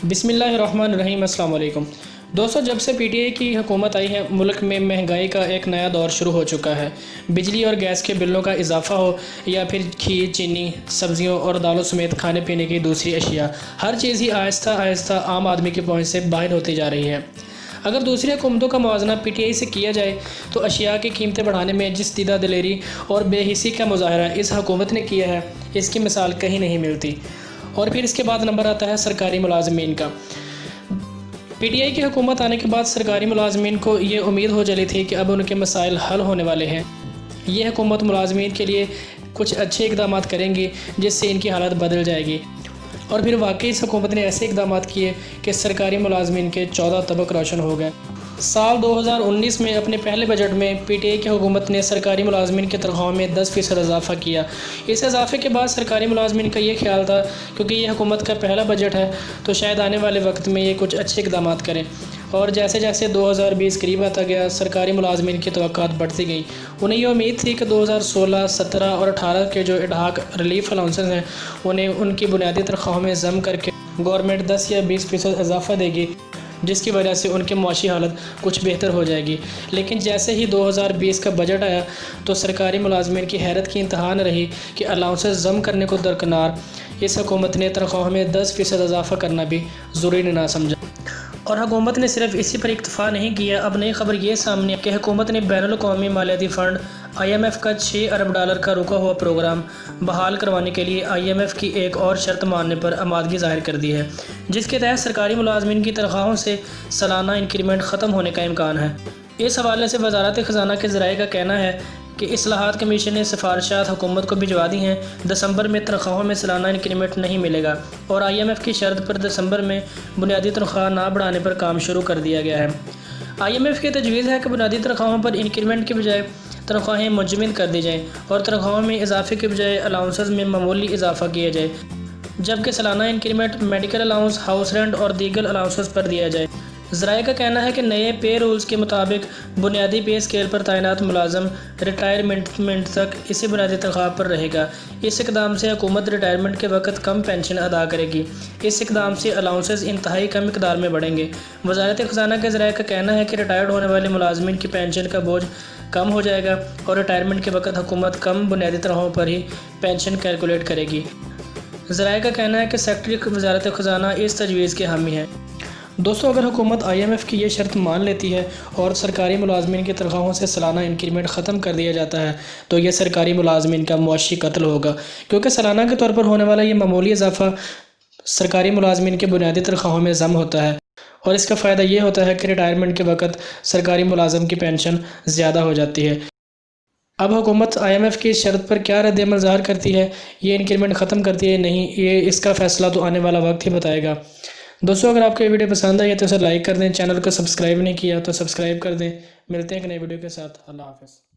बिस्मिल्लाहिर्रहमानिर्रहीम। अस्सलाम वालेकुम दोस्तों, जब से पीटीआई की हुकूमत आई है मुल्क में महंगाई का एक नया दौर शुरू हो चुका है। बिजली और गैस के बिलों का इजाफा हो या फिर खीर, चीनी, सब्जियों और दालों समेत खाने पीने की दूसरी अशिया, हर चीज़ ही आहिस्ता आहिस्ता आम आदमी की पहुंच से बाहर होती जा रही है। अगर दूसरी हुकूमतों का मुआवजा पीटीआई से किया जाए तो अशिया की कीमतें बढ़ाने में जिस दीदा दिलेरी और बेहिसी का मुजाहरा इस हुकूमत ने किया है, इसकी मिसाल कहीं नहीं मिलती। और फिर इसके बाद नंबर आता है सरकारी मुलाजमीन का। पीटीआई की हुकूमत आने के बाद सरकारी मुलाजमीन को ये उम्मीद हो चली थी कि अब उनके मसाइल हल होने वाले हैं। ये हुकूमत मुलाजमीन के लिए कुछ अच्छे इक़दाम करेंगी जिससे इनकी हालत बदल जाएगी। और फिर वाकई इस हुकूमत ने ऐसे इक़दाम किए कि सरकारी मुलाजमीन के 14 तबक रोशन हो गए। साल 2019 में अपने पहले बजट में पीटीआई की हुकूमत ने सरकारी मुलाजमीन की तनख्वाहों में 10% इजाफा किया। इस इजाफे के बाद सरकारी मुलाजमीन का ये ख्याल था क्योंकि ये हुकूमत का पहला बजट है तो शायद आने वाले वक्त में ये कुछ अच्छे इक़दाम करें। और जैसे जैसे 2020 करीब आता गया, सरकारी मुलाजमीन की तवक्कात बढ़ती गई। उन्हें ये उम्मीद थी कि 2016, 17 और 18 के जो एडहाक रिलीफ अलाउंसेस हैं उन्हें उनकी बुनियादी तनख्वाहों में ज़म करके गवर्नमेंट 10 या 20% इजाफा देगी, जिसकी वजह से उनकी माशी हालत कुछ बेहतर हो जाएगी। लेकिन जैसे ही 2020 का बजट आया तो सरकारी मुलाजमीन की हैरत की इंतहा न रही कि अलाउंसेस ज़म करने को दरकिनार इस हुकूमत ने तनख्वाह में 10% इजाफा करना भी ज़रूरी ना समझा। और हुकूमत ने सिर्फ इसी पर इक्तफा नहीं किया। अब नई खबर ये सामने कि हुकूमत ने बैनुल-अक़वामी मालियाती फ़ंड IMF का $6 अरब का रुका हुआ प्रोग्राम बहाल करवाने के लिए IMF की एक और शर्त मानने पर आमादगी ज़ाहिर कर दी है, जिसके तहत सरकारी मुलाजमीन की तनख्वाहों से सालाना इंक्रीमेंट ख़त्म होने का इम्कान है। इस हवाले से वज़ारत ख़ज़ाना के ज़राए का कहना है कि इस्लाहात कमीशन ने सिफारिशात हुकूमत को भिजवा दी हैं। दिसंबर में तनख्वाहों में सालाना इंक्रीमेंट नहीं मिलेगा और IMF की शर्त पर दिसंबर में बुनियादी तनख्वाह ना बढ़ाने पर काम शुरू कर दिया गया है। IMF की तजवीज़ है कि बुनियादी तनख्वाहों पर इंक्रीमेंट के बजाय तनख्वाहें मुंजमद कर दी जाएँ और तनख्वाहों में इजाफे के बजाय अलाउंसेस में मामूली इजाफा किया जाए, जबकि सालाना increment medical allowance, house rent और दीगर अलाउंसेस पर दिया जाए। ज़राए का कहना है कि नए पे रूल्स के मुताबिक बुनियादी पे स्केल पर तैनात मुलाजम रिटायरमेंट तक इसी बुनियादी तनख्वाह पर रहेगा। इस इक़दाम से हुकूमत रिटायरमेंट के वक्त कम पेंशन अदा करेगी। इस इक़दाम से अलाउंसेस इंतहाई कम मिक़दार में बढ़ेंगे। वज़ारत ख़ज़ाना के ज़राए का कहना है कि रिटायर्ड होने वाले मुलाजमीन की पेंशन का बोझ कम हो जाएगा और रिटायरमेंट के वक्त हुकूमत कम बुनियादी तनख्वाहों पर ही पेंशन कैलकुलेट करेगी। ज़राए का कहना है कि सेक्रेटरी वज़ारत ख़ज़ाना इस तजवीज़ के हामी है। दोस्तों, अगर हुकूमत IMF की ये शर्त मान लेती है और सरकारी मुलाजमीन की तनख्वाहों से सालाना इंक्रीमेंट ख़त्म कर दिया जाता है तो ये सरकारी मुलाजमीन का मुआशी कत्ल होगा, क्योंकि सालाना के तौर पर होने वाला ये मामूली इजाफा सरकारी मुलाजमीन के बुनियादी तनख्वाहों में ज़म होता है और इसका फ़ायदा ये होता है कि रिटायरमेंट के वक्त सरकारी मुलाजम की पेंशन ज़्यादा हो जाती है। अब हुकूमत IMF की शर्त पर क्या रद्द-ए-अमल ज़ाहिर करती है, ये इंक्रीमेंट ख़त्म करती है नहीं, ये इसका फ़ैसला तो आने वाला वक्त ही बताएगा। दोस्तों, अगर आपको ये वीडियो पसंद आई है तो इसे लाइक कर दें, चैनल को सब्सक्राइब नहीं किया तो सब्सक्राइब कर दें। मिलते हैं एक नई वीडियो के साथ। अल्लाह हाफ़िज़।